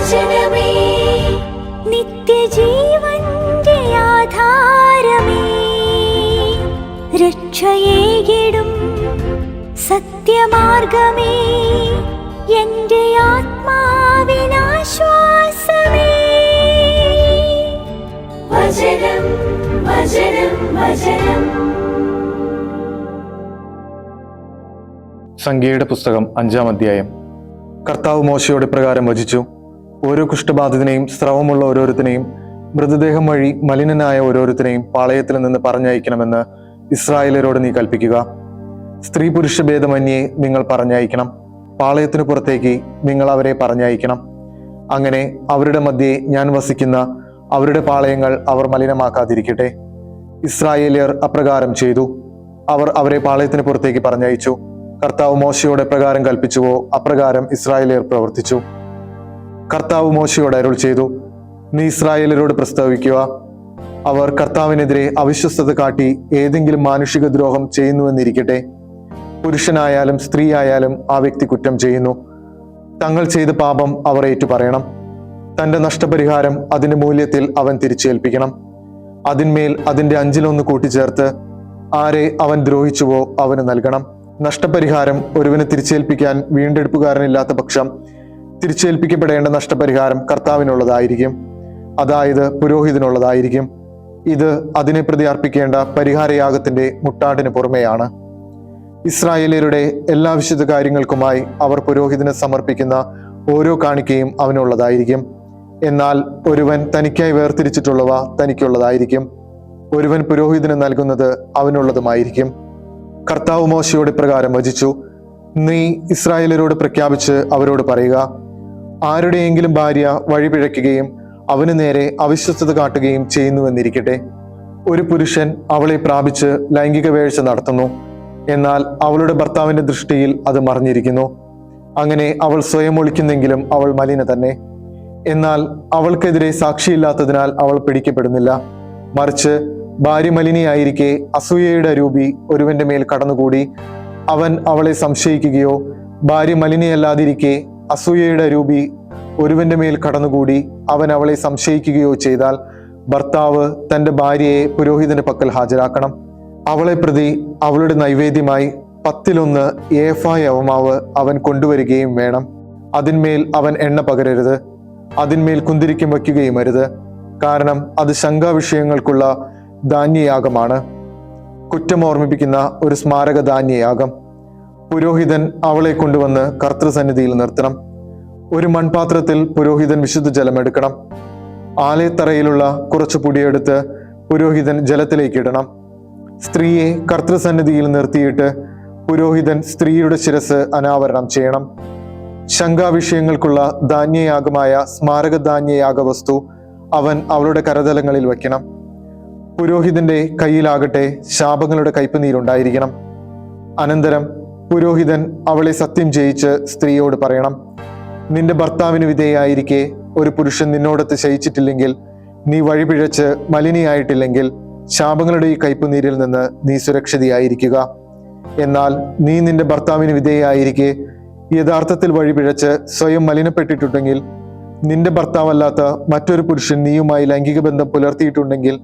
വചനമേ നിത്യജീവന്റെ ആധാരമേ, രക്ഷയേകിടും സത്യമാർഗമേ, എന്റെ ആത്മാവിനാശ്വാസമേ. വചനം വചനം വചനം. സംഖ്യയുടെ പുസ്തകം 5-ാം അധ്യായം. കർത്താവ് മോശയോട് പ്രകാരം വചിച്ചു: ഓരോ കുഷ്ഠബാധിതനെയും, സ്രവമുള്ള ഓരോരുത്തനെയും, മൃതദേഹം വഴി മലിനനായ ഓരോരുത്തനെയും പാളയത്തിൽ നിന്ന് പറഞ്ഞയക്കണമെന്ന് ഇസ്രായേലരോട് നീ കൽപ്പിക്കുക. സ്ത്രീ പുരുഷ ഭേദമന്യേ നിങ്ങൾ പറഞ്ഞയക്കണം. പാളയത്തിനു പുറത്തേക്ക് നിങ്ങൾ അവരെ പറഞ്ഞയക്കണം. അങ്ങനെ അവരുടെ മധ്യേ ഞാൻ വസിക്കുന്ന അവരുടെ പാളയങ്ങൾ അവർ മലിനമാക്കാതിരിക്കട്ടെ. ഇസ്രായേലിയർ അപ്രകാരം ചെയ്തു. അവർ അവരെ പാളയത്തിന് പുറത്തേക്ക് പറഞ്ഞയച്ചു. കർത്താവ് മോശയോട് പ്രകാരം കൽപ്പിച്ചുവോ അപ്രകാരം ഇസ്രായേലിയർ പ്രവർത്തിച്ചു. കർത്താവ് മോശയോട് അരുൾ ചെയ്തു: നീ ഇസ്രായേലരോട് പ്രസ്താവിക്കുക, അവർ കർത്താവിനെതിരെ അവിശ്വസ്തത കാട്ടി ഏതെങ്കിലും മാനുഷിക ദ്രോഹം ചെയ്യുന്നുവെന്നിരിക്കട്ടെ. പുരുഷനായാലും സ്ത്രീ ആയാലും ആ വ്യക്തി കുറ്റം ചെയ്യുന്നു. തങ്ങൾ ചെയ്ത പാപം അവർ ഏറ്റുപറയണം. തന്റെ നഷ്ടപരിഹാരം അതിന്റെ മൂല്യത്തിൽ അവൻ തിരിച്ചേൽപ്പിക്കണം. അതിന്മേൽ അതിന്റെ 1/5 കൂട്ടിച്ചേർത്ത് ആരെ അവൻ ദ്രോഹിച്ചുവോ അവന് നൽകണം. നഷ്ടപരിഹാരം ഒരുവന് തിരിച്ചേൽപ്പിക്കാൻ വീണ്ടെടുപ്പുകാരനില്ലാത്ത പക്ഷം തിരിച്ചേൽപ്പിക്കപ്പെടേണ്ട നഷ്ടപരിഹാരം കർത്താവിനുള്ളതായിരിക്കും, അതായത് പുരോഹിതനുള്ളതായിരിക്കും. ഇത് അതിനെ പ്രതി അർപ്പിക്കേണ്ട പരിഹാരയാഗത്തിന്റെ മുട്ടാടിന് പുറമെയാണ്. ഇസ്രായേലിയരുടെ എല്ലാ വിശുദ്ധ കാര്യങ്ങൾക്കുമായി അവർ പുരോഹിതന് സമർപ്പിക്കുന്ന ഓരോ കാണിക്കയും അവനുള്ളതായിരിക്കും. എന്നാൽ ഒരുവൻ തനിക്കായി വേർതിരിച്ചിട്ടുള്ളവ തനിക്കുള്ളതായിരിക്കും. ഒരുവൻ പുരോഹിതന് നൽകുന്നത് അവനുള്ളതുമായിരിക്കും. കർത്താവ് മോശയോട് പ്രകാരം വചിച്ചു: നീ ഇസ്രായേലരോട് പ്രഖ്യാപിച്ച് അവരോട് പറയുക, ആരുടെയെങ്കിലും ഭാര്യ വഴിപിഴയ്ക്കുകയും അവന് നേരെ അവിശ്വസ്തത കാട്ടുകയും ചെയ്യുന്നുവെന്നിരിക്കട്ടെ. ഒരു പുരുഷൻ അവളെ പ്രാപിച്ച് ലൈംഗിക വേഴ്ച നടത്തുന്നു. എന്നാൽ അവളുടെ ഭർത്താവിന്റെ ദൃഷ്ടിയിൽ അത് മറഞ്ഞിരിക്കുന്നു. അങ്ങനെ അവൾ സ്വയം ഒളിക്കുന്നെങ്കിലും അവൾ മലിന തന്നെ. എന്നാൽ അവൾക്കെതിരെ സാക്ഷിയില്ലാത്തതിനാൽ അവൾ പിടിക്കപ്പെടുന്നില്ല. മറിച്ച് ഭാര്യ മലിനിയായിരിക്കെ അസൂയയുടെ രൂപി ഒരുവന്റെ മേൽ കടന്നുകൂടി അവൻ അവളെ സംശയിക്കുകയോ, ഭാര്യ മലിനിയല്ലാതിരിക്കെ അസൂയയുടെ രൂപി ഒരുവന്റെ മേൽ കടന്നുകൂടി അവൻ അവളെ സംശയിക്കുകയോ ചെയ്താൽ ഭർത്താവ് തന്റെ ഭാര്യയെ പുരോഹിതന്റെ പക്കൽ ഹാജരാക്കണം. അവളെ പ്രതി അവളുടെ നൈവേദ്യമായി 10 ഏഫാ യവമാവ് അവൻ കൊണ്ടുവരികയും വേണം. അതിന്മേൽ അവൻ എണ്ണ പകരരുത്. അതിന്മേൽ കുന്തിരിക്കം വയ്ക്കുകയും അരുത്. കാരണം അത് ശങ്കാവിഷയങ്ങൾക്കുള്ള ധാന്യയാഗമാണ്, കുറ്റം ഓർമ്മിപ്പിക്കുന്ന ഒരു സ്മാരക ധാന്യയാഗം. പുരോഹിതൻ അവളെ കൊണ്ടുവന്ന് കർത്തൃസന്നിധിയിൽ നിർത്തണം. ഒരു മൺപാത്രത്തിൽ പുരോഹിതൻ വിശുദ്ധ ജലം എടുക്കണം. ആലയത്തറയിലുള്ള കുറച്ചു പൊടിയെടുത്ത് പുരോഹിതൻ ജലത്തിലേക്ക് ഇടണം. സ്ത്രീയെ കർത്തൃസന്നിധിയിൽ നിർത്തിയിട്ട് പുരോഹിതൻ സ്ത്രീയുടെ ശിരസ് അനാവരണം ചെയ്യണം. ശങ്കാവിഷയങ്ങൾക്കുള്ള ധാന്യയാഗമായ സ്മാരക ധാന്യയാഗ വസ്തു അവൻ അവളുടെ കരതലങ്ങളിൽ വയ്ക്കണം. പുരോഹിതന്റെ കയ്യിലാകട്ടെ ശാപങ്ങളുടെ കയ്പുനീരുണ്ടായിരിക്കണം. അനന്തരം പുരോഹിതൻ അവളെ സത്യം ചെയ്യിച്ച് സ്ത്രീയോട് പറയണം: നിന്റെ ഭർത്താവിന് വിധേയായിരിക്കെ ഒരു പുരുഷൻ നിന്നോടൊത്ത് ശയിച്ചിട്ടില്ലെങ്കിൽ, നീ വഴിപിഴച്ച് മലിനിയായിട്ടില്ലെങ്കിൽ ശാപങ്ങളുടെ ഈ കയ്പുനീരിൽ നിന്ന് നീ സുരക്ഷിതയായിരിക്കുക. എന്നാൽ നീ നിന്റെ ഭർത്താവിന് വിധേയായിരിക്കെ യഥാർത്ഥത്തിൽ വഴിപിഴച്ച് സ്വയം മലിനപ്പെട്ടിട്ടുണ്ടെങ്കിൽ, നിന്റെ ഭർത്താവല്ലാത്ത മറ്റൊരു പുരുഷൻ നീയുമായി ലൈംഗിക ബന്ധം പുലർത്തിയിട്ടുണ്ടെങ്കിൽ,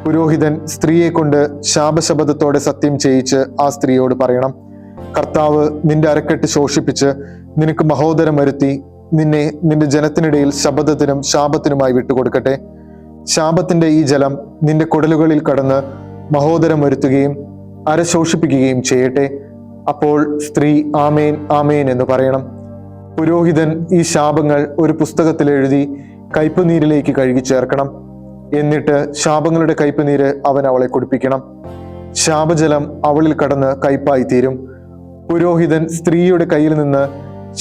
പുരോഹിതൻ സ്ത്രീയെ കൊണ്ട് ശാപശപഥത്തോടെ സത്യം ചെയ്യിച്ച് ആ സ്ത്രീയോട് പറയണം: കർത്താവ് നിന്റെ അരക്കെട്ട് ശോഷിപ്പിച്ച് നിനക്ക് മഹോദരം വരുത്തി നിന്നെ നിന്റെ ജനത്തിനിടയിൽ ശപഥത്തിനും ശാപത്തിനുമായി വിട്ടുകൊടുക്കട്ടെ. ശാപത്തിന്റെ ഈ ജലം നിന്റെ കുടലുകളിൽ കടന്ന് മഹോദരം വരുത്തുകയും അര ശോഷിപ്പിക്കുകയും ചെയ്യട്ടെ. അപ്പോൾ സ്ത്രീ ആമേൻ ആമേൻ എന്ന് പറയണം. പുരോഹിതൻ ഈ ശാപങ്ങൾ ഒരു പുസ്തകത്തിൽ എഴുതി കയ്പുനീരിലേക്ക് കഴുകി ചേർക്കണം. എന്നിട്ട് ശാപങ്ങളുടെ കയ്പുനീര് അവൻ അവളെ കുടിപ്പിക്കണം. ശാപജലം അവളിൽ കടന്ന് കയ്പായി തീരും. പുരോഹിതൻ സ്ത്രീയുടെ കയ്യിൽ നിന്ന്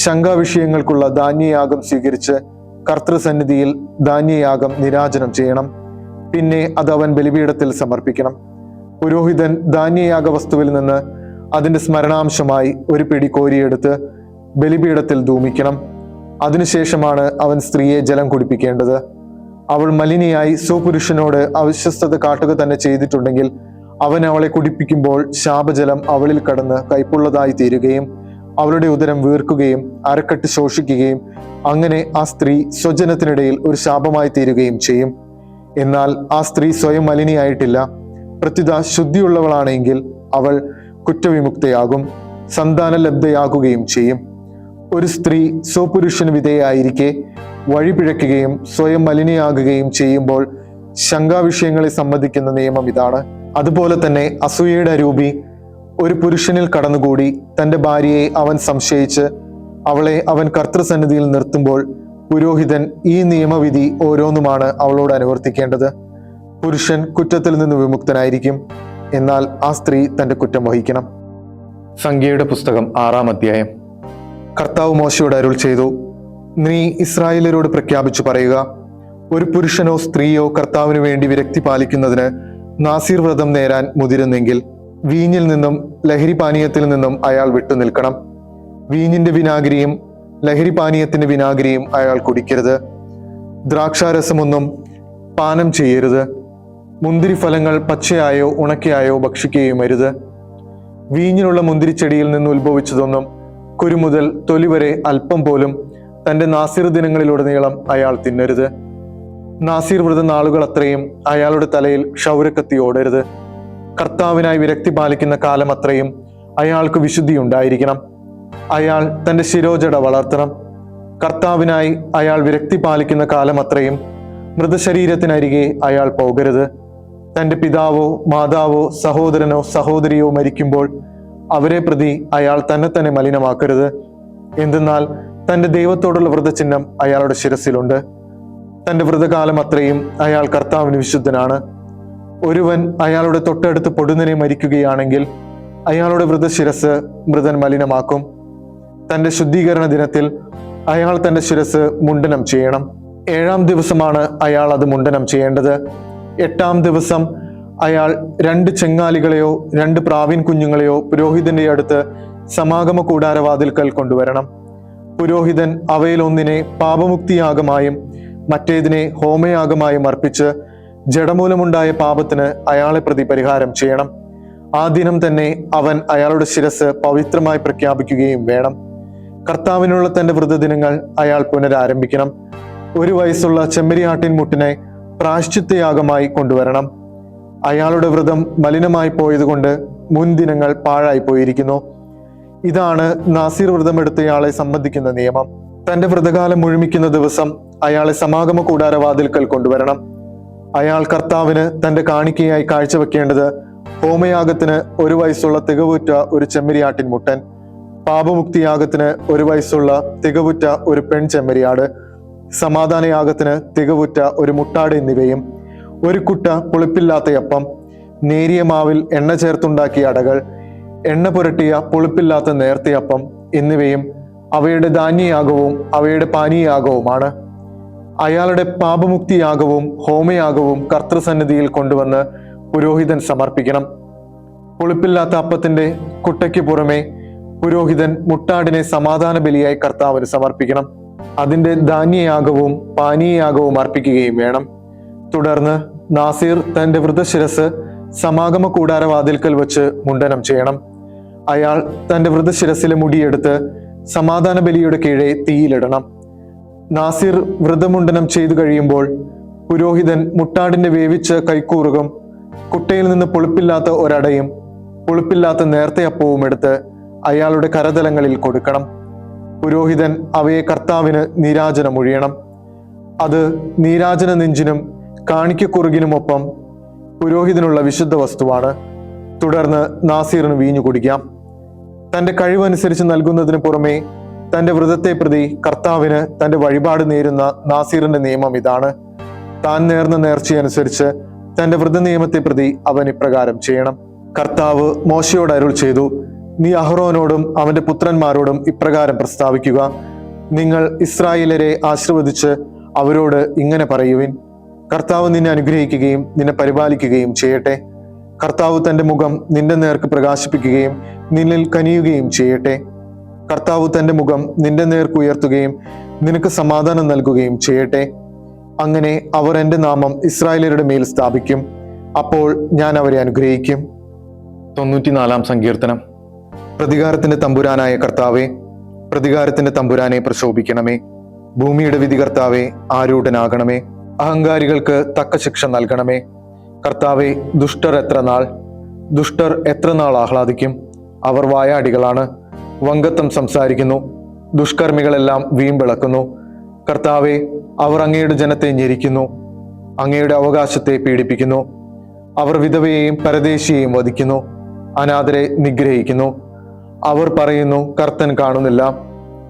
ശങ്കാവിഷയങ്ങൾക്കുള്ള ധാന്യയാഗം സ്വീകരിച്ച് കർത്തൃസന്നിധിയിൽ ധാന്യയാഗം നിരാജനം ചെയ്യണം. പിന്നെ അത് അവൻ ബലിപീഠത്തിൽ സമർപ്പിക്കണം. പുരോഹിതൻ ധാന്യയാഗ വസ്തുവിൽ നിന്ന് അതിന്റെ സ്മരണാംശമായി ഒരു പിടി കോരിയെടുത്ത് ബലിപീഠത്തിൽ ധൂമിക്കണം. അതിനുശേഷമാണ് അവൻ സ്ത്രീയെ ജലം കുടിപ്പിക്കേണ്ടത്. അവൾ മലിനിയായി സ്വപുരുഷനോട് അവിശ്വസ്തത കാട്ടുക തന്നെ ചെയ്തിട്ടുണ്ടെങ്കിൽ അവൻ അവളെ കുടിപ്പിക്കുമ്പോൾ ശാപജലം അവളിൽ കടന്ന് കയ്പുള്ളതായി തീരുകയും അവളുടെ ഉദരം വീർക്കുകയും അരക്കെട്ട് ശോഷിക്കുകയും അങ്ങനെ ആ സ്ത്രീ സ്വജനത്തിനിടയിൽ ഒരു ശാപമായി തീരുകയും ചെയ്യും. എന്നാൽ ആ സ്ത്രീ സ്വയം മലിനിയായിട്ടില്ല, പ്രത്യുത ശുദ്ധിയുള്ളവളാണെങ്കിൽ അവൾ കുറ്റവിമുക്തയാകും, സന്താന ലബ്ധയാകുകയും ചെയ്യും. ഒരു സ്ത്രീ സ്വപുരുഷന് വിധേയായിരിക്കെ വഴിപിഴയ്ക്കുകയും സ്വയം മലിനയാകുകയും ചെയ്യുമ്പോൾ ശങ്കാവിഷയങ്ങളെ സംബന്ധിക്കുന്ന നിയമം ഇതാണ്. അതുപോലെ തന്നെ അസൂയയുടെ അരൂപി ഒരു പുരുഷനിൽ കടന്നുകൂടി തന്റെ ഭാര്യയെ അവൻ സംശയിച്ച് അവളെ അവൻ കർത്തൃസന്നിധിയിൽ നിർത്തുമ്പോൾ പുരോഹിതൻ ഈ നിയമവിധി ഓരോന്നുമാണ് അവളോട് അനുവർത്തിക്കേണ്ടത്. പുരുഷൻ കുറ്റത്തിൽ നിന്ന് വിമുക്തനായിരിക്കും, എന്നാൽ ആ സ്ത്രീ തന്റെ കുറ്റം വഹിക്കണം. സംഖ്യയുടെ പുസ്തകം 6-ാം അധ്യായം. കർത്താവ് മോശയോട് അരുൾ ചെയ്തു, നീ ഇസ്രായേലരോട് പ്രഖ്യാപിച്ചു പറയുക, ഒരു പുരുഷനോ സ്ത്രീയോ കർത്താവിന് വേണ്ടി വിരക്തി പാലിക്കുന്നതിന് നാസീർ വ്രതം നേരാൻ മുതിരുന്നെങ്കിൽ വീഞ്ഞിൽ നിന്നും ലഹരി പാനീയത്തിൽ നിന്നും അയാൾ വിട്ടുനിൽക്കണം. വീഞ്ഞിന്റെ വിനാഗിരിയും ലഹരി പാനീയത്തിന്റെ വിനാഗിരിയും അയാൾ കുടിക്കരുത്. ദ്രാക്ഷാരസമൊന്നും പാനം ചെയ്യരുത്. മുന്തിരി ഫലങ്ങൾ പച്ചയായോ ഉണക്കിയായോ ഭക്ഷിക്കുകയും അരുത്. വീഞ്ഞിനുള്ള മുന്തിരിച്ചെടിയിൽ നിന്ന് ഉത്ഭവിച്ചതൊന്നും കുരു മുതൽ തൊലി വരെ അല്പം പോലും തന്റെ നാസീർ ദിനങ്ങളിലുടനീളം അയാൾ തിന്നരുത്. നാസീർ വ്രത നാളുകൾ അത്രയും അയാളുടെ തലയിൽ ക്ഷൗരക്കത്തി ഓടരുത്. കർത്താവിനായി വിരക്തി പാലിക്കുന്ന കാലം അത്രയും അയാൾക്ക് വിശുദ്ധി ഉണ്ടായിരിക്കണം. അയാൾ തന്റെ ശിരോജട വളർത്തണം. കർത്താവിനായി അയാൾ വിരക്തി പാലിക്കുന്ന കാലം അത്രയും മൃതശരീരത്തിനരികെ അയാൾ പോകരുത്. തന്റെ പിതാവോ മാതാവോ സഹോദരനോ സഹോദരിയോ മരിക്കുമ്പോൾ അവരെ പ്രതി അയാൾ തന്നെ മലിനമാക്കരുത്. എന്തെന്നാൽ തന്റെ ദൈവത്തോടുള്ള വ്രതചിഹ്നം അയാളുടെ ശിരസിലുണ്ട്. തന്റെ വ്രതകാലം അത്രയും അയാൾ കർത്താവിന് വിശുദ്ധനാണ്. ഒരുവൻ അയാളുടെ തൊട്ടടുത്ത് പൊടുന്നനെ മരിക്കുകയാണെങ്കിൽ അയാളുടെ വ്രതശിരസ് മൃതൻ മലിനമാക്കും. തന്റെ ശുദ്ധീകരണ ദിനത്തിൽ അയാൾ തന്റെ ശിരസ് മുണ്ഡനം ചെയ്യണം. 7-ാം ദിവസമാണ് അയാൾ അത് മുണ്ഡനം ചെയ്യേണ്ടത്. 8-ാം ദിവസം അയാൾ 2 ചെങ്ങാലികളെയോ 2 പ്രാവിൻ കുഞ്ഞുങ്ങളെയോ പുരോഹിതന്റെ അടുത്ത് സമാഗമ കൂടാരവാതിൽക്കൽ കൊണ്ടുവരണം. പുരോഹിതൻ അവയിൽ ഒന്നിനെ പാപമുക്തിയാഗമായും മറ്റേതിനെ ഹോമയാഗമായും അർപ്പിച്ച് ജഡമൂലമുണ്ടായ പാപത്തിന് അയാളെ പ്രതി പരിഹാരം ചെയ്യണം. ആ ദിനം തന്നെ അവൻ അയാളുടെ ശിരസ് പവിത്രമായി പ്രഖ്യാപിക്കുകയും വേണം. കർത്താവിനുള്ള തന്റെ വ്രതദിനങ്ങൾ അയാൾ പുനരാരംഭിക്കണം. 1 വയസ്സുള്ള ചെമ്മരിയാട്ടിൻ മുട്ടിനെ പ്രായശ്ചിത്തയാഗമായി കൊണ്ടുവരണം. അയാളുടെ വ്രതം മലിനമായി പോയതുകൊണ്ട് മുൻദിനങ്ങൾ പാഴായി പോയിരിക്കുന്നു. ഇതാണ് നാസീർ വ്രതമെടുത്തയാളെ സംബന്ധിക്കുന്ന നിയമം. തന്റെ വ്രതകാലം മുഴുമിക്കുന്ന ദിവസം അയാളെ സമാഗമ കൂടാരവാതിൽക്കൽ കൊണ്ടുവരണം. അയാൾ കർത്താവിന് തന്റെ കാണിക്കയായി കാഴ്ചവെക്കേണ്ടത് ഹോമയാഗത്തിന് 1 വയസ്സുള്ള തികവുറ്റ ഒരു ചെമ്മരിയാട്ടിൻ മുട്ടൻ, പാപമുക്തിയാഗത്തിന് 1 വയസ്സുള്ള തികവുറ്റ ഒരു പെൺ ചെമ്മരിയാട്, സമാധാനയാഗത്തിന് തികവുറ്റ ഒരു മുട്ടാട് എന്നിവയും 1 കുട്ട പുളിപ്പില്ലാത്തയപ്പം, നേരിയ മാവിൽ എണ്ണ ചേർത്തുണ്ടാക്കിയ അടകൾ, എണ്ണ പുരട്ടിയ പുളിപ്പില്ലാത്ത നേർത്തയപ്പം എന്നിവയും അവയുടെ ധാന്യയാഗവും അവയുടെ പാനീയയാഗവുമാണ്. അയാളുടെ പാപമുക്തിയാഗവും ഹോമയാഗവും കർത്തൃസന്നിധിയിൽ കൊണ്ടുവന്ന് പുരോഹിതൻ സമർപ്പിക്കണം. പുളിപ്പില്ലാത്ത അപ്പത്തിന്റെ കുട്ടയ്ക്ക് പുറമെ പുരോഹിതൻ മുട്ടാടിനെ സമാധാന ബലിയായി കർത്താവിന് സമർപ്പിക്കണം. അതിന്റെ ധാന്യയാഗവും പാനീയയാഗവും അർപ്പിക്കുകയും വേണം. തുടർന്ന് നാസീർ തന്റെ വ്രതശിരസ് സമാഗമ കൂടാരവാതിൽക്കൽ വെച്ച് മുണ്ഡനം ചെയ്യണം. അയാൾ തന്റെ വ്രതശിരസിലെ മുടിയെടുത്ത് സമാധാന ബലിയുടെ കീഴെ തീയിലിടണം. നാസീർ വ്രതമുണ്ഡനം ചെയ്തു കഴിയുമ്പോൾ പുരോഹിതൻ മുട്ടാടിന്റെ വേവിച്ച കൈക്കൂറുകം കുട്ടയിൽ നിന്ന് പുളിപ്പില്ലാത്ത ഒരടയും പുളിപ്പില്ലാത്ത നേർത്തയപ്പവും എടുത്ത് അയാളുടെ കരതലങ്ങളിൽ കൊടുക്കണം. പുരോഹിതൻ അവയെ കർത്താവിന് നീരാജനമൊഴിയണം. അത് നീരാജന നെഞ്ചിനും കാണിക്കക്കുറുകിനുമൊപ്പം പുരോഹിതനുള്ള വിശുദ്ധ വസ്തുവാണ്. തുടർന്ന് നാസീറിന് വീഞ്ഞു കുടിക്കാം. തന്റെ കഴിവനുസരിച്ച് നൽകുന്നതിന് പുറമെ തന്റെ വ്രതത്തെ പ്രതി കർത്താവിന് തന്റെ വഴിപാട് നേരുന്ന നാസീറിന്റെ നിയമം ഇതാണ്. താൻ നേർന്ന നേർച്ചയനുസരിച്ച് തന്റെ വ്രത നിയമത്തെ പ്രതി അവൻ ഇപ്രകാരം ചെയ്യണം. കർത്താവ് മോശയോട് അരുൾ ചെയ്തു, നീ അഹ്റോനോടും അവന്റെ പുത്രന്മാരോടും ഇപ്രകാരം പ്രസ്താവിക്കുക, നിങ്ങൾ ഇസ്രായേലരെ ആശീർവദിച്ച് അവരോട് ഇങ്ങനെ പറയുവിൻ, കർത്താവ് നിന്നെ അനുഗ്രഹിക്കുകയും നിന്നെ പരിപാലിക്കുകയും ചെയ്യട്ടെ. കർത്താവ് തന്റെ മുഖം നിന്റെ നേർക്ക് പ്രകാശിപ്പിക്കുകയും നിന്നിൽ കനിയുകയും ചെയ്യട്ടെ. കർത്താവ് തന്റെ മുഖം നിന്റെ നേർക്ക് ഉയർത്തുകയും നിനക്ക് സമാധാനം നൽകുകയും ചെയ്യട്ടെ. അങ്ങനെ അവർ എന്റെ നാമം ഇസ്രായേലരുടെ മേൽ സ്ഥാപിക്കും. അപ്പോൾ ഞാൻ അവരെ അനുഗ്രഹിക്കും. 94-ാം സങ്കീർത്തനം. പ്രതികാരത്തിന്റെ തമ്പുരാനായ കർത്താവേ, പ്രതികാരത്തിന്റെ തമ്പുരാനെ പ്രശോഭിക്കണമേ. ഭൂമിയുടെ വിധി കർത്താവെ ആരൂഢനാകണമേ. അഹങ്കാരികൾക്ക് തക്ക ശിക്ഷ നൽകണമേ. കർത്താവെ, ദുഷ്ടർ എത്ര നാൾ ആഹ്ലാദിക്കും? അവർ വായാടികളാണ്, വങ്കത്വം സംസാരിക്കുന്നു, ദുഷ്കർമ്മികളെല്ലാം വീമ്പിളക്കുന്നു. കർത്താവെ, അവർ അങ്ങയുടെ ജനത്തെ ഞെരിക്കുന്നു, അങ്ങയുടെ അവകാശത്തെ പീഡിപ്പിക്കുന്നു. അവർ വിധവയെയും പരദേശിയെയും വധിക്കുന്നു, അനാഥരെ നിഗ്രഹിക്കുന്നു. അവർ പറയുന്നു, കർത്തൻ കാണുന്നില്ല,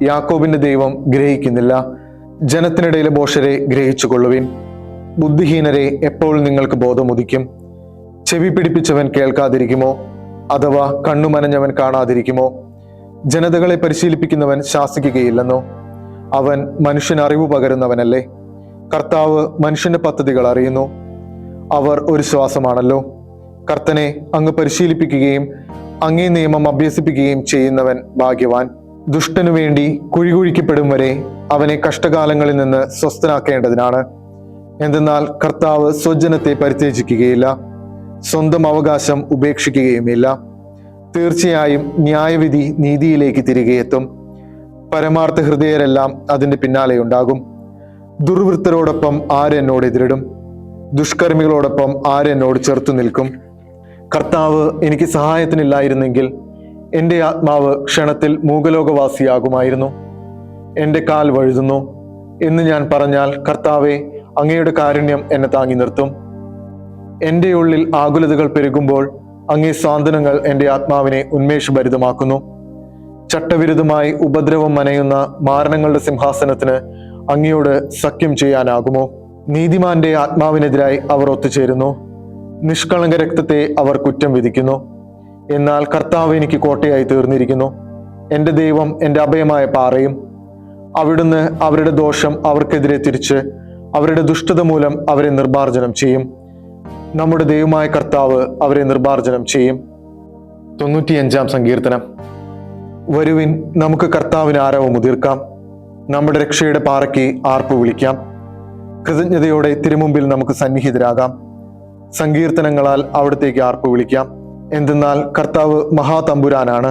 യാക്കോബിന്റെ ദൈവം ഗ്രഹിക്കുന്നില്ല. ജനത്തിനിടയിലെ ഭോഷരെ ഗ്രഹിച്ചു കൊള്ളുവിൻ. ബുദ്ധിഹീനരെ എപ്പോൾ നിങ്ങൾക്ക് ബോധമുദിക്കും? ചെവി പിടിപ്പിച്ചവൻ കേൾക്കാതിരിക്കുമോ? അഥവാ കണ്ണുമനഞ്ഞവൻ കാണാതിരിക്കുമോ? ജനതകളെ പരിശീലിപ്പിക്കുന്നവൻ ശാസിക്കുകയില്ലെന്നോ? അവൻ മനുഷ്യന് അറിവ് പകരുന്നവനല്ലേ? കർത്താവ് മനുഷ്യന്റെ പദ്ധതികൾ അറിയുന്നു. അവർ ഒരു ശ്വാസമാണല്ലോ. കർത്തനെ അങ്ങ് പരിശീലിപ്പിക്കുകയും അങ്ങേ നിയമം അഭ്യസിപ്പിക്കുകയും ചെയ്യുന്നവൻ ഭാഗ്യവാൻ. ദുഷ്ടനു വേണ്ടി കുഴികുഴിക്കപ്പെടും വരെ അവനെ കഷ്ടകാലങ്ങളിൽ നിന്ന് സ്വസ്ഥനാക്കേണ്ടതിനാണ്. എന്തെന്നാൽ കർത്താവ് സ്വജനത്തെ പരിത്യജിക്കുകയില്ല, സ്വന്തം അവകാശം ഉപേക്ഷിക്കുകയുമില്ല. തീർച്ചയായും ന്യായവിധി നീതിയിലേക്ക് തിരികെ എത്തും. പരമാർത്ഥ ഹൃദയരെല്ലാം അതിന്റെ പിന്നാലെയുണ്ടാകും. ദുർവൃത്തരോടൊപ്പം ആരെന്നോട് എതിരിടും? ദുഷ്കർമ്മികളോടൊപ്പം ആരെന്നോട് ചെറുത്തു നിൽക്കും? കർത്താവ് എനിക്ക് സഹായത്തിനില്ലായിരുന്നെങ്കിൽ എൻ്റെ ആത്മാവ് ക്ഷണത്തിൽ മൂകലോകവാസിയാകുമായിരുന്നു. എൻ്റെ കാൽ വഴുതുന്നു എന്ന് ഞാൻ പറഞ്ഞാൽ, കർത്താവെ, അങ്ങയുടെ കാരുണ്യം എന്നെ താങ്ങി നിർത്തും. എൻ്റെ ഉള്ളിൽ ആകുലതകൾ പെരുകുമ്പോൾ അങ്ങേ സാന്ത്വനങ്ങൾ എൻ്റെ ആത്മാവിനെ ഉന്മേഷഭരിതമാക്കുന്നു. ചട്ടവിരുദ്ധമായി ഉപദ്രവം മനയുന്ന മാരണങ്ങളുടെ സിംഹാസനത്തിന് അങ്ങയോട് സഖ്യം ചെയ്യാനാകുമോ? നീതിമാന്റെ ആത്മാവിനെതിരായി അവർ ഒത്തുചേരുന്നു, നിഷ്കളങ്ക രക്തത്തെ അവർ കുറ്റം വിധിക്കുന്നു. എന്നാൽ കർത്താവ് എനിക്ക് കോട്ടയായി തീർന്നിരിക്കുന്നു, എൻ്റെ ദൈവം എൻ്റെ അഭയമായ പാറയും. അവിടുന്ന് അവരുടെ ദോഷം അവർക്കെതിരെ തിരിച്ച് അവരുടെ ദുഷ്ടത മൂലം അവരെ നിർമ്മാർജ്ജനം ചെയ്യും. നമ്മുടെ ദൈവമായ കർത്താവ് അവരെ നിർമ്മാർജ്ജനം ചെയ്യും. 95-ാം സങ്കീർത്തനം. വരുവിൻ, നമുക്ക് കർത്താവിന് ആരവം മുതിർക്കാം, നമ്മുടെ രക്ഷയുടെ പാറയ്ക്ക് ആർപ്പ് വിളിക്കാം. കൃതജ്ഞതയോടെ തിരുമുമ്പിൽ നമുക്ക് സന്നിഹിതരാകാം, സങ്കീർത്തനങ്ങളാൽ അവിടത്തേക്ക് ആർപ്പ് വിളിക്കാം. എന്തെന്നാൽ കർത്താവ് മഹാതമ്പുരാനാണ്,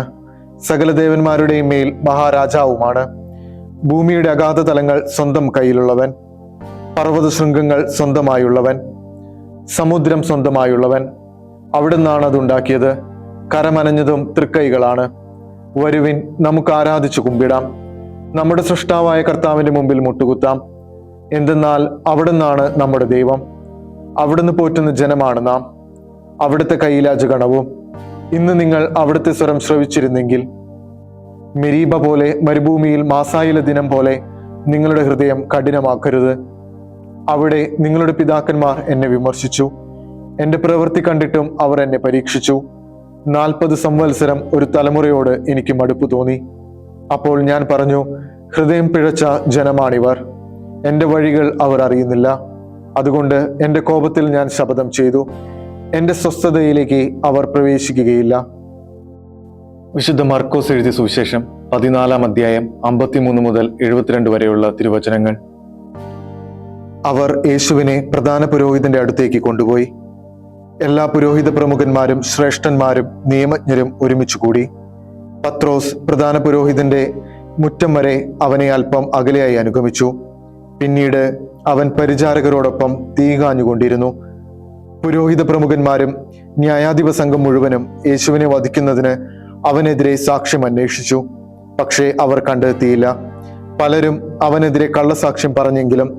സകല ദേവന്മാരുടെയും മേൽ മഹാരാജാവുമാണ്. ഭൂമിയുടെ അഗാധ തലങ്ങൾ സ്വന്തം കയ്യിലുള്ളവൻ, പർവ്വത ശൃംഗങ്ങൾ സ്വന്തമായുള്ളവൻ, സമുദ്രം സ്വന്തമായുള്ളവൻ. അവിടുന്നാണ് അതുണ്ടാക്കിയത്, കരമനഞ്ഞതും തൃക്കൈകളാണ്. വരുവിൻ, നമുക്ക് ആരാധിച്ചു കുമ്പിടാം, നമ്മുടെ സൃഷ്ടാവായ കർത്താവിന്റെ മുമ്പിൽ മുട്ടുകുത്താം. എന്തെന്നാൽ അവിടുന്നാണ് നമ്മുടെ ദൈവം, അവിടുന്ന് പോറ്റുന്ന ജനമാണ് നാം, അവിടുത്തെ കൈലാജഗണവും. ഇന്ന് നിങ്ങൾ അവിടുത്തെ സ്വരം ശ്രവിച്ചിരുന്നെങ്കിൽ, മെരീബ പോലെ മരുഭൂമിയിൽ മാസായിലെ ദിനം പോലെ നിങ്ങളുടെ ഹൃദയം കഠിനമാക്കരുത്. അവിടെ നിങ്ങളുടെ പിതാക്കന്മാർ എന്നെ വിമർശിച്ചു, എന്റെ പ്രവൃത്തി കണ്ടിട്ടും അവർ എന്നെ പരീക്ഷിച്ചു. 40 സംവത്സരം ഒരു തലമുറയോട് എനിക്ക് മടുപ്പ് തോന്നി. അപ്പോൾ ഞാൻ പറഞ്ഞു, ഹൃദയം പിഴച്ച ജനമാണിവർ, എന്റെ വഴികൾ അവർ അറിയുന്നില്ല. അതുകൊണ്ട് എന്റെ കോപത്തിൽ ഞാൻ ശപഥം ചെയ്തു, എന്റെ സ്വസ്ഥതയിലേക്ക് അവർ പ്രവേശിക്കുകയില്ല. വിശുദ്ധ മർക്കോസ് എഴുതിയ സുവിശേഷം 14-ാം അധ്യായം 53 മുതൽ 72 വരെയുള്ള തിരുവചനങ്ങൾ. അവർ യേശുവിനെ പ്രധാന പുരോഹിതന്റെ അടുത്തേക്ക് കൊണ്ടുപോയി. എല്ലാ പുരോഹിത പ്രമുഖന്മാരും ശ്രേഷ്ഠന്മാരും നിയമജ്ഞരും ഒരുമിച്ച് കൂടി. പത്രോസ് പ്രധാന പുരോഹിതന്റെ മുറ്റം വരെ അവനെ അല്പം അകലെയായി അനുഗമിച്ചു. പിന്നീട് അവൻ പരിചാരകരോടൊപ്പം തീകാഞ്ഞുകൊണ്ടിരുന്നു. പുരോഹിത പ്രമുഖന്മാരും ന്യായാധിപ സംഘം മുഴുവനും യേശുവിനെ വധിക്കുന്നതിന് അവനെതിരെ സാക്ഷ്യം അന്വേഷിച്ചു. പക്ഷേ അവർ കണ്ടെത്തിയില്ല. പലരും അവനെതിരെ കള്ളസാക്ഷ്യം പറഞ്ഞെങ്കിലും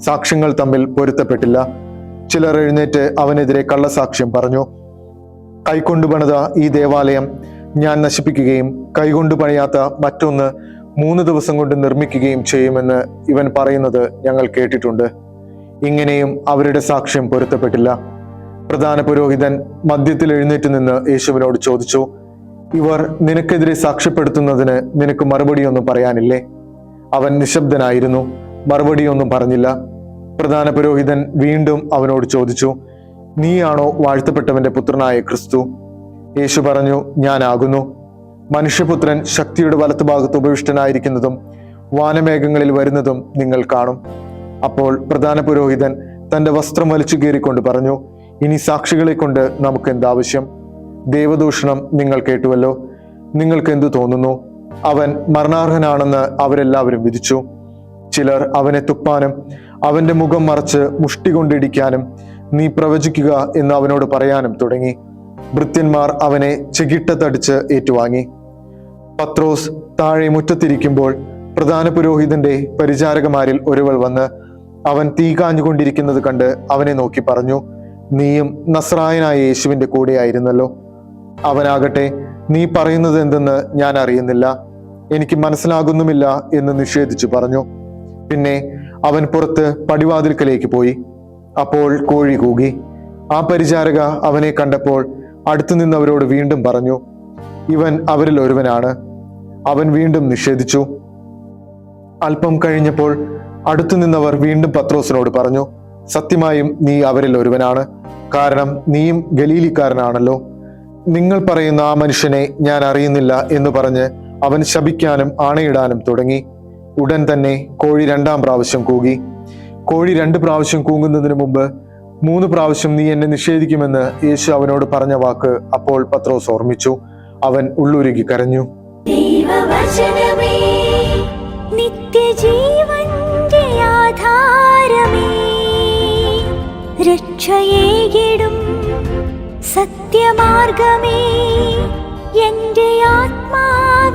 സാക്ഷ്യങ്ങൾ തമ്മിൽ പൊരുത്തപ്പെട്ടില്ല. ചിലർ എഴുന്നേറ്റ് അവനെതിരെ കള്ളസാക്ഷ്യം പറഞ്ഞു. കൈകൊണ്ടു പണിത ഈ ദേവാലയം ഞാൻ നശിപ്പിക്കുകയും കൈകൊണ്ടു പണിയാത്ത മറ്റൊന്ന് 3 ദിവസം കൊണ്ട് നിർമ്മിക്കുകയും ചെയ്യുമെന്ന് ഇവൻ പറയുന്നത് ഞങ്ങൾ കേട്ടിട്ടുണ്ട്. ഇങ്ങനെയും അവരുടെ സാക്ഷ്യം പൊരുത്തപ്പെട്ടില്ല. പ്രധാന പുരോഹിതൻ മധ്യത്തിൽ എഴുന്നേറ്റ് നിന്ന് യേശുവിനോട് ചോദിച്ചു, ഇവർ നിനക്കെതിരെ സാക്ഷ്യപ്പെടുത്തുന്നതിന് നിനക്ക് മറുപടിയൊന്നും പറയാനില്ലേ? അവൻ നിശബ്ദനായിരുന്നു, മറുപടിയൊന്നും പറഞ്ഞില്ല. പ്രധാന പുരോഹിതൻ വീണ്ടും അവനോട് ചോദിച്ചു, നീയാണോ വാഴ്ത്തപ്പെട്ടവന്റെ പുത്രനായ ക്രിസ്തു? യേശു പറഞ്ഞു, ഞാനാകുന്നു. മനുഷ്യപുത്രൻ ശക്തിയുടെ വലത്തുഭാഗത്ത് ഉപവിഷ്ടനായിരിക്കുന്നതും വാനമേഘങ്ങളിൽ വരുന്നതും നിങ്ങൾ കാണും. അപ്പോൾ പ്രധാന പുരോഹിതൻ തന്റെ വസ്ത്രം വലിച്ചു കീറിക്കൊണ്ട് പറഞ്ഞു, ഇനി സാക്ഷികളെ കൊണ്ട് നമുക്ക് എന്താവശ്യം? ദൈവദൂഷണം നിങ്ങൾ കേട്ടുവല്ലോ. നിങ്ങൾക്ക് എന്തു തോന്നുന്നു? അവൻ മരണാർഹനാണെന്ന് അവരെല്ലാവരും വിധിച്ചു. ചിലർ അവനെ തുപ്പാനും അവന്റെ മുഖം മറച്ച് മുഷ്ടി കൊണ്ടിടിക്കാനും നീ പ്രവചിക്കുക എന്ന് അവനോട് പറയാനും തുടങ്ങി. ഭൃത്യന്മാർ അവനെ ചെകിട്ടത്തടിച്ച് ഏറ്റുവാങ്ങി. പത്രോസ് താഴെ മുറ്റത്തിരിക്കുമ്പോൾ പ്രധാന പുരോഹിതന്റെ പരിചാരകമാരിൽ ഒരുവൾ വന്ന് അവൻ തീ കാഞ്ഞുകൊണ്ടിരിക്കുന്നത് കണ്ട് അവനെ നോക്കി പറഞ്ഞു, നീയും നസ്രായനായ യേശുവിന്റെ കൂടെയായിരുന്നല്ലോ. അവനാകട്ടെ, നീ പറയുന്നത് എന്തെന്ന് ഞാൻ അറിയുന്നില്ല, എനിക്ക് മനസ്സിലാകുന്നുമില്ല എന്ന് നിഷേധിച്ചു പറഞ്ഞു. പിന്നെ അവൻ പുറത്ത് പടിവാതിൽക്കലേക്ക് പോയി. അപ്പോൾ കോഴി കൂകി. ആ പരിചാരക അവനെ കണ്ടപ്പോൾ അടുത്തു നിന്നവരോട് വീണ്ടും പറഞ്ഞു, ഇവൻ അവരിൽ ഒരുവനാണ്. അവൻ വീണ്ടും നിഷേധിച്ചു. അല്പം കഴിഞ്ഞപ്പോൾ അടുത്തു നിന്നവർ വീണ്ടും പത്രോസിനോട് പറഞ്ഞു, സത്യമായും നീ അവരിൽ ഒരുവനാണ്, കാരണം നീയും ഗലീലിക്കാരനാണല്ലോ. നിങ്ങൾ പറയുന്ന ആ മനുഷ്യനെ ഞാൻ അറിയുന്നില്ല എന്ന് പറഞ്ഞ് അവൻ ശപിക്കാനും ആണയിടാനും തുടങ്ങി. ഉടൻ തന്നെ കോഴി 2-ാം പ്രാവശ്യം കൂകി. കോഴി 2 പ്രാവശ്യം കൂങ്ങുന്നതിന് മുമ്പ് 3 പ്രാവശ്യം നീ എന്നെ നിഷേധിക്കുമെന്ന് യേശു അവനോട് പറഞ്ഞ വാക്ക് അപ്പോൾ പത്രോസ് ഓർമ്മിച്ചു. അവൻ ഉള്ളുരുകി കരഞ്ഞു. ദൈവവചനമേ, നിത്യജീവന്റെ ആധാരമേ, രക്ഷയേകിടും സത്യമാർഗമേ, എന്റെ ആത്മാവിനാശ്വാസം